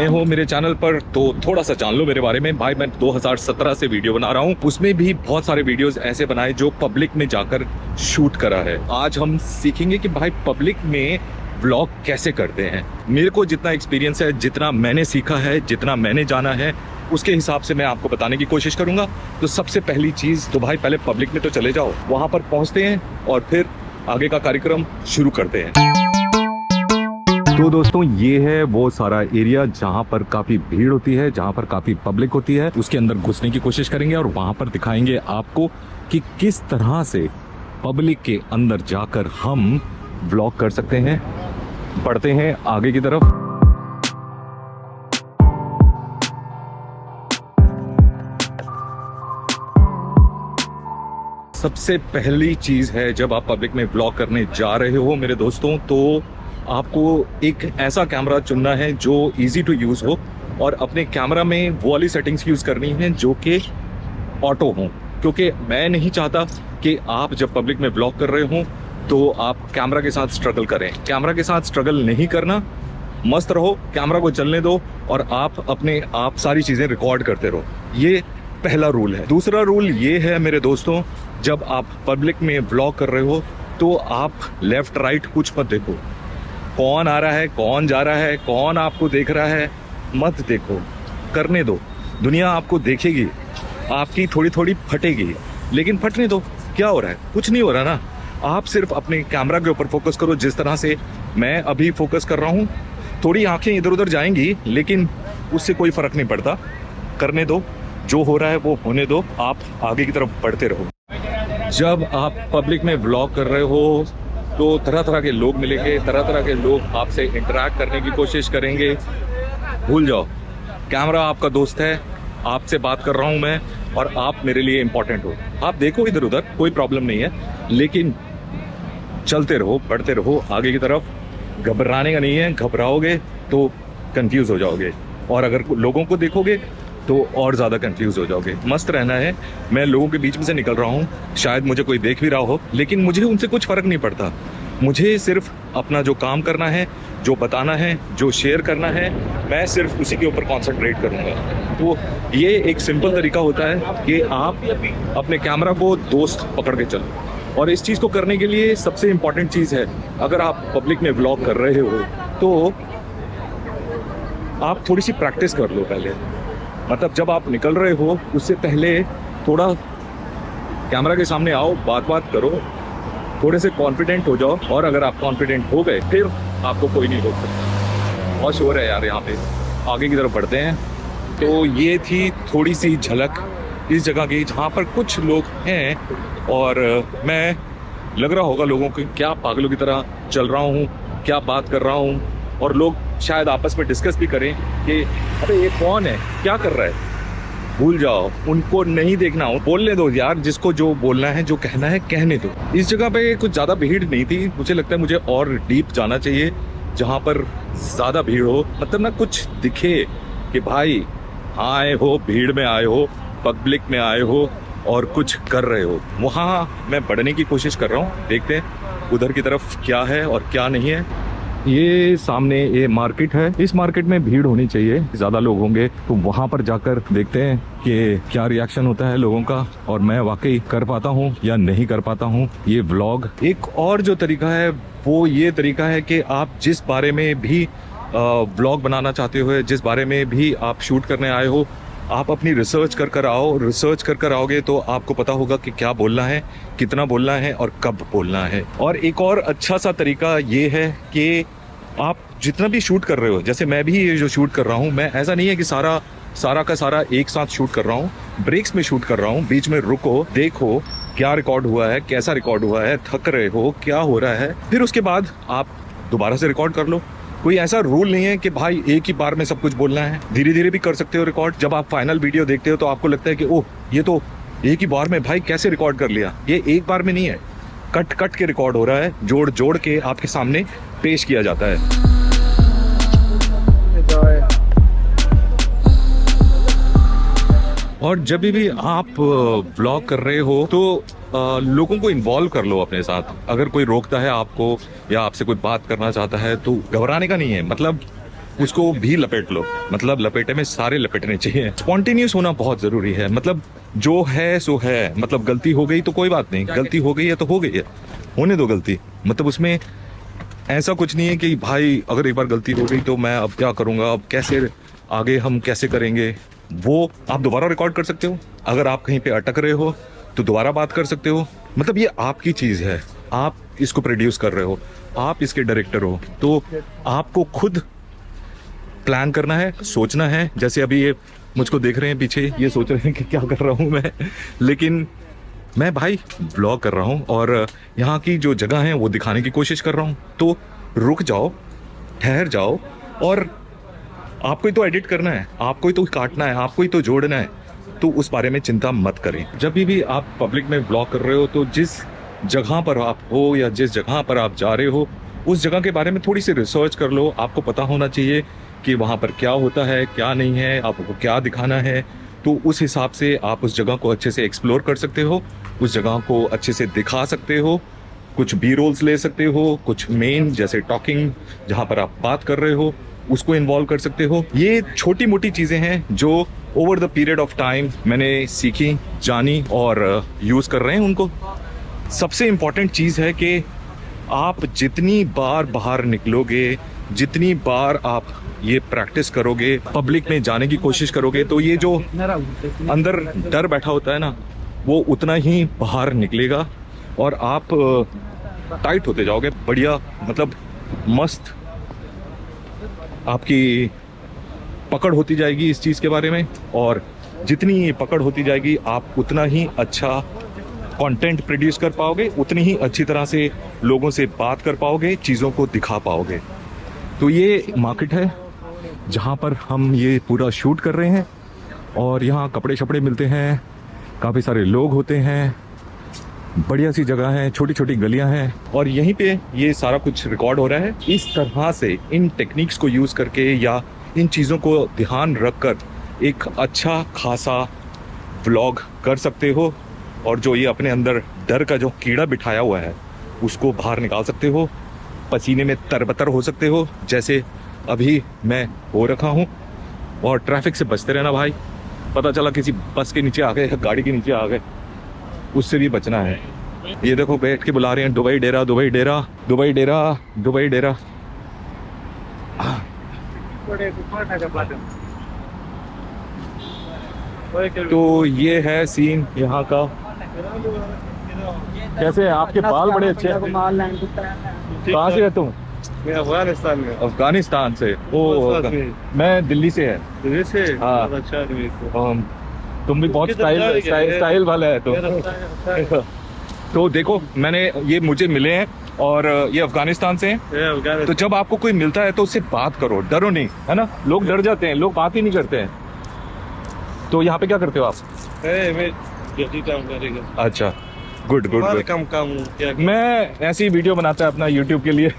नए हो मेरे चैनल पर तो थोड़ा सा जान लो मेरे बारे में। भाई मैं 2017 से वीडियो बना रहा हूँ, उसमें भी बहुत सारे वीडियोस ऐसे बनाए जो पब्लिक में जाकर शूट करा है। आज हम सीखेंगे कि भाई पब्लिक में व्लॉग कैसे करते हैं। मेरे को जितना एक्सपीरियंस है, जितना मैंने सीखा है, जितना मैंने जाना है, उसके हिसाब से मैं आपको बताने की कोशिश करूंगा। तो सबसे पहली चीज़ तो भाई पहले पब्लिक में तो चले जाओ, वहाँ पर पहुँचते हैं और फिर आगे का कार्यक्रम शुरू करते हैं। तो दोस्तों ये है वो सारा एरिया जहाँ पर काफ़ी भीड़ होती है, जहाँ पर काफ़ी पब्लिक होती है। उसके अंदर घुसने की कोशिश करेंगे और वहाँ पर दिखाएंगे आपको कि किस तरह से पब्लिक के अंदर जाकर हम व्लॉग कर सकते हैं। बढ़ते हैं आगे की तरफ। सबसे पहली चीज़ है, जब आप पब्लिक में व्लॉग करने जा रहे हो मेरे दोस्तों, तो आपको एक ऐसा कैमरा चुनना है जो इजी टू यूज़ हो और अपने कैमरा में वो वाली सेटिंग्स यूज़ करनी है जो कि ऑटो हो, क्योंकि मैं नहीं चाहता कि आप जब पब्लिक में व्लॉग कर रहे हो तो आप कैमरा के साथ स्ट्रगल करें। कैमरा के साथ स्ट्रगल नहीं करना, मस्त रहो, कैमरा को चलने दो और आप अपने आप सारी चीज़ें रिकॉर्ड करते रहो। ये पहला रूल है। दूसरा रूल ये है मेरे दोस्तों, जब आप पब्लिक में व्लॉग कर रहे हो तो आप लेफ्ट राइट कुछ मत देखो। कौन आ रहा है, कौन जा रहा है, कौन आपको देख रहा है, मत देखो, करने दो। दुनिया आपको देखेगी, आपकी थोड़ी थोड़ी फटेगी, लेकिन फटने दो। क्या हो रहा है? कुछ नहीं हो रहा ना। आप सिर्फ अपने कैमरा के ऊपर फोकस करो, जिस तरह से मैं अभी फोकस कर रहा हूँ। थोड़ी आंखें इधर उधर जाएंगी, लेकिन उससे कोई फर्क नहीं पड़ता। करने दो, जो हो रहा है वो होने दो, आप आगे की तरफ बढ़ते रहो। जब आप पब्लिक में व्लॉग कर रहे हो तो तरह तरह के लोग मिलेंगे, तरह तरह के लोग आपसे इंटरेक्ट करने की कोशिश करेंगे। भूल जाओ, कैमरा आपका दोस्त है, आपसे बात कर रहा हूँ मैं और आप मेरे लिए इम्पोर्टेंट हो। आप देखो इधर उधर, कोई प्रॉब्लम नहीं है, लेकिन चलते रहो, बढ़ते रहो आगे की तरफ। घबराने का नहीं है, घबराओगे तो कंफ्यूज हो जाओगे और अगर लोगों को देखोगे तो और ज़्यादा कंफ्यूज हो जाओगे। मस्त रहना है। मैं लोगों के बीच में से निकल रहा हूँ, शायद मुझे कोई देख भी रहा हो, लेकिन मुझे उनसे कुछ फ़र्क नहीं पड़ता। मुझे सिर्फ अपना जो काम करना है, जो बताना है, जो शेयर करना है, मैं सिर्फ उसी के ऊपर कॉन्सेंट्रेट करूँगा। तो ये एक सिंपल तरीका होता है कि आप अपने कैमरा को दोस्त पकड़ के चलो। और इस चीज़ को करने के लिए सबसे इम्पॉर्टेंट चीज़ है, अगर आप पब्लिक में व्लॉग कर रहे हो तो आप थोड़ी सी प्रैक्टिस कर लो पहले। मतलब जब आप निकल रहे हो उससे पहले थोड़ा कैमरा के सामने आओ, बात करो, थोड़े से कॉन्फिडेंट हो जाओ। और अगर आप कॉन्फिडेंट हो गए फिर आपको कोई नहीं रोक सकता। बहुत शोर है यार यहाँ पे। आगे की तरफ बढ़ते हैं। तो ये थी थोड़ी सी झलक इस जगह की जहाँ पर कुछ लोग हैं और मैं लग रहा होगा लोगों को क्या पागलों की तरह चल रहा हूँ, क्या बात कर रहा हूँ, और लोग शायद आपस में डिस्कस भी करें कि अरे ये कौन है, क्या कर रहा है। भूल जाओ, उनको नहीं देखना हो, बोलने दो यार, जिसको जो बोलना है, जो कहना है, कहने दो। इस जगह पे कुछ ज़्यादा भीड़ नहीं थी। मुझे लगता है मुझे और डीप जाना चाहिए जहाँ पर ज़्यादा भीड़ हो, मतलब ना कुछ दिखे कि भाई आए हो, भीड़ में आए हो, पब्लिक में आए हो और कुछ कर रहे हो। वहाँ मैं बढ़ने की कोशिश कर रहा हूँ। देखते हैं उधर की तरफ क्या है और क्या नहीं है। ये सामने ये मार्केट है, इस मार्केट में भीड़ होनी चाहिए, ज़्यादा लोग होंगे, तो वहाँ पर जाकर देखते हैं कि क्या रिएक्शन होता है लोगों का और मैं वाकई कर पाता हूँ या नहीं कर पाता हूँ ये व्लॉग। एक और जो तरीका है वो ये तरीका है कि आप जिस बारे में भी व्लॉग बनाना चाहते हो, जिस बारे में भी आप शूट करने आए हो, आप अपनी रिसर्च कर आओ। रिसर्च कर आओगे तो आपको पता होगा कि क्या बोलना है, कितना बोलना है और कब बोलना है। और एक और अच्छा सा तरीका ये है कि आप जितना भी शूट कर रहे हो, जैसे मैं भी ये जो शूट कर रहा हूँ, मैं ऐसा नहीं है कि सारा का सारा एक साथ शूट कर रहा हूँ, ब्रेक्स में शूट कर रहा हूँ। बीच में रुको, देखो क्या रिकॉर्ड हुआ है, कैसा रिकॉर्ड हुआ है, थक रहे हो, क्या हो रहा है, फिर उसके बाद आप दोबारा से रिकॉर्ड कर लो। कोई ऐसा रूल नहीं है कि भाई एक ही बार में सब कुछ बोलना है। धीरे धीरे भी कर सकते हो रिकॉर्ड। जब आप फाइनल वीडियो देखते हो तो आपको लगता है कि ओह ये तो एक ही बार में भाई कैसे रिकॉर्ड कर लिया। ये एक बार में नहीं है, कट के रिकॉर्ड हो रहा है, जोड़ के आपके सामने पेश किया जाता है। और जब भी आप व्लॉग कर रहे हो तो लोगों को इन्वॉल्व कर लो अपने साथ। अगर कोई रोकता है आपको या आपसे कोई बात करना चाहता है तो घबराने का नहीं है। मतलब उसको भी लपेट लो, मतलब लपेटे में सारे लपेटने चाहिए। स्पॉन्टेनियस होना बहुत जरूरी है, मतलब जो है सो है, मतलब गलती हो गई तो कोई बात नहीं, गलती हो गई है तो हो गई है, होने दो गलती। मतलब उसमें ऐसा कुछ नहीं है कि भाई अगर एक बार गलती हो गई तो मैं अब क्या करूंगा, अब कैसे आगे हम कैसे करेंगे, वो आप दोबारा रिकॉर्ड कर सकते हो। अगर आप कहीं पे अटक रहे हो तो दोबारा बात कर सकते हो। मतलब ये आपकी चीज़ है, आप इसको प्रोड्यूस कर रहे हो, आप इसके डायरेक्टर हो, तो आपको खुद प्लान करना है, सोचना है। जैसे अभी ये मुझको देख रहे हैं पीछे, ये सोच रहे हैं कि क्या कर रहा हूँ मैं, लेकिन मैं भाई ब्लॉग कर रहा हूँ और यहाँ की जो जगह है वो दिखाने की कोशिश कर रहा हूँ। तो रुक जाओ, ठहर जाओ, और आपको ही तो एडिट करना है, आपको ही तो काटना है, आपको ही तो जोड़ना है, तो उस बारे में चिंता मत करें। जब भी आप पब्लिक में ब्लॉग कर रहे हो तो जिस जगह पर आप हो या जिस जगह पर आप जा रहे हो उस जगह के बारे में थोड़ी सी रिसर्च कर लो। आपको पता होना चाहिए कि वहाँ पर क्या होता है, क्या नहीं है, आपको क्या दिखाना है, तो उस हिसाब से आप उस जगह को अच्छे से एक्सप्लोर कर सकते हो, उस जगह को अच्छे से दिखा सकते हो, कुछ बी रोल्स ले सकते हो, कुछ मेन जैसे टॉकिंग जहाँ पर आप बात कर रहे हो उसको इन्वॉल्व कर सकते हो। ये छोटी मोटी चीज़ें हैं जो over the period of time मैंने सीखी, जानी और यूज़ कर रहे हैं उनको। सबसे इम्पॉर्टेंट चीज़ है कि आप जितनी बार बाहर निकलोगे, जितनी बार आप ये प्रैक्टिस करोगे, पब्लिक में जाने की कोशिश करोगे, तो ये जो अंदर डर बैठा होता है ना, वो उतना ही बाहर निकलेगा और आप टाइट होते जाओगे। बढ़िया, मतलब मस्त आपकी पकड़ होती जाएगी इस चीज़ के बारे में, और जितनी पकड़ होती जाएगी आप उतना ही अच्छा कंटेंट प्रोड्यूस कर पाओगे, उतनी ही अच्छी तरह से लोगों से बात कर पाओगे, चीज़ों को दिखा पाओगे। तो ये मार्केट है जहाँ पर हम ये पूरा शूट कर रहे हैं, और यहाँ कपड़े शपड़े मिलते हैं, काफ़ी सारे लोग होते हैं, बढ़िया सी जगह है, छोटी छोटी गलियां हैं, और यहीं पे ये सारा कुछ रिकॉर्ड हो रहा है। इस तरह से इन टेक्निक्स को यूज़ करके या इन चीज़ों को ध्यान रखकर एक अच्छा खासा व्लॉग कर सकते हो, और जो ये अपने अंदर डर का जो कीड़ा बिठाया हुआ है उसको बाहर निकाल सकते हो, पसीने में तरबतर हो सकते हो जैसे अभी मैं हो रखा हूँ। और ट्रैफिक से बचते रहना भाई, पता चला किसी बस के नीचे आ गए, गाड़ी के नीचे आ गए, उससे भी बचना है। ये देखो बैठ के बुला रहे हैं, दुबई डेरा, दुबई डेरा, दुबई डेरा, दुबई डेरा। तो ये है सीन यहाँ का। कैसे हैं आपके बाल? बड़े अच्छे हैं। कहाँ से है तुम? अफगानिस्तान में। अफगानिस्तान से? ओ, मैं दिल्ली से है। दिल्ली से? हाँ। अच्छा, तुम भी बहुत स्टाइल वाला है तो देखो, मैंने ये मुझे मिले हैं और ये अफगानिस्तान से हैं। तो जब आपको कोई मिलता है तो उससे बात करो, डरो नहीं, है ना। लोग डर जाते हैं, लोग बात ही नहीं करते हैं। तो यहाँ पे क्या करते हो आप? अच्छा, गुड गुड गुड। मैं ऐसी वीडियो बनाता है अपना यूट्यूब के लिए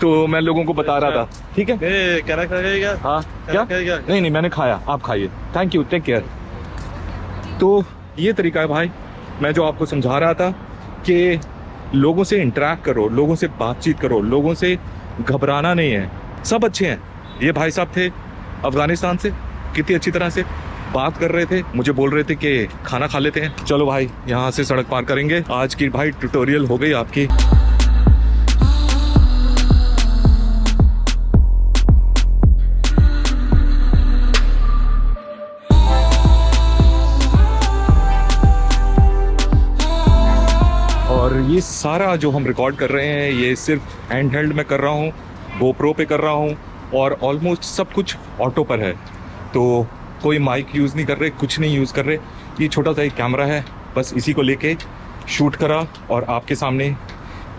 तो मैं लोगों को बता रहा था। ठीक है, क्या खाएगा? हाँ, क्या? नहीं नहीं, मैंने खाया, आप खाइए। Thank you, take care. तो ये तरीका है भाई, मैं जो आपको समझा रहा था कि लोगों से इंटरेक्ट करो, लोगों से बातचीत करो, लोगों से घबराना नहीं है। सब अच्छे हैं। ये भाई साहब थे अफगानिस्तान से, कितनी अच्छी तरह से बात कर रहे थे, मुझे बोल रहे थे कि खाना खा लेते हैं। चलो भाई, यहाँ से सड़क पार करेंगे। आज की भाई ट्यूटोरियल हो गई आपकी। और ये सारा जो हम रिकॉर्ड कर रहे हैं ये सिर्फ हैंड हेल्ड में कर रहा हूँ, गोप्रो पे कर रहा हूँ, और ऑलमोस्ट सब कुछ ऑटो पर है। तो कोई माइक यूज़ नहीं कर रहे, कुछ नहीं यूज़ कर रहे। ये छोटा सा एक कैमरा है, बस इसी को लेके शूट करा और आपके सामने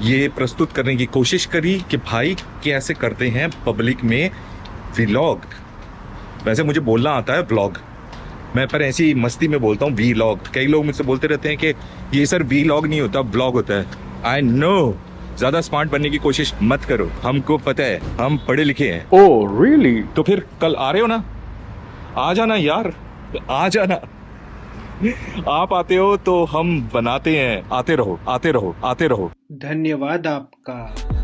ये प्रस्तुत करने की कोशिश करी कि भाई कैसे करते हैं पब्लिक में व्लॉग। वैसे मुझे बोलना आता है व्लॉग, मैं पर ऐसी मस्ती में बोलता हूँ व्लॉग। कई लोग मुझसे बोलते रहते हैं कि ये सर व्लॉग नहीं होता, व्लॉग होता है। आई नो, ज़्यादा स्मार्ट बनने की कोशिश मत करो, हमको पता है, हम पढ़े लिखे हैं। Oh really? तो फिर कल आ रहे हो ना? आ जाना यार, आ जाना। आप आते हो तो हम बनाते हैं। आते रहो, आते रहो, आते रहो। धन्यवाद आपका।